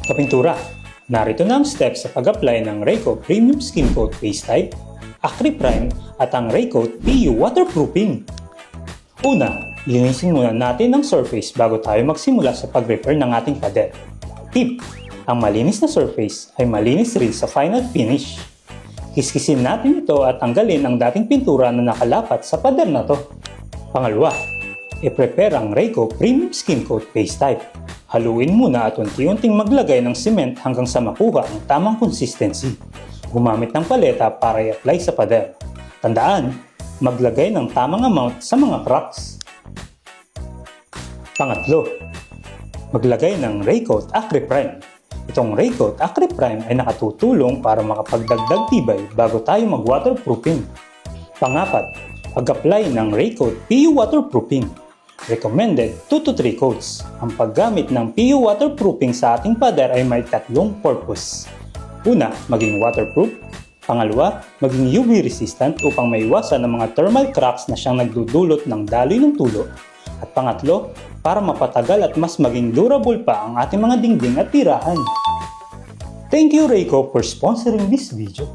Kapintura, narito na ang steps sa pag-apply ng Rayco Premium Skin Coat Base Type, Acry Prime at ang Rayco PU Waterproofing. Una, linisin muna natin ang surface bago tayo magsimula sa pag-repair ng ating pader. Tip, ang malinis na surface ay malinis rin sa final finish. Kiskisin natin ito at tanggalin ang dating pintura na nakalapat sa pader na to. Pangalawa, i-prepare ang Rayco Premium Skin Coat Base Type. Haluin muna at unti-unting maglagay ng cement hanggang sa makuha ang tamang consistency. Gumamit ng paleta para i-apply sa pader. Tandaan, maglagay ng tamang amount sa mga cracks. Pangatlo, maglagay ng Rayco Acry Prime. Itong Rayco Acry Prime ay nakatutulong para makapagdagdag tibay bago tayo mag-waterproofing. Pangapat, pag-apply ng Rayco PU Waterproofing. Recommended 2 to 3 coats. Ang paggamit ng PU waterproofing sa ating pader ay may tatlong purpose. Una, maging waterproof. Pangalawa, maging UV resistant upang maiwasan ang mga thermal cracks na siyang nagdudulot ng daloy ng tulo. At pangatlo, para mapatagal at mas maging durable pa ang ating mga dingding at tirahan. Thank you Rayco for sponsoring this video.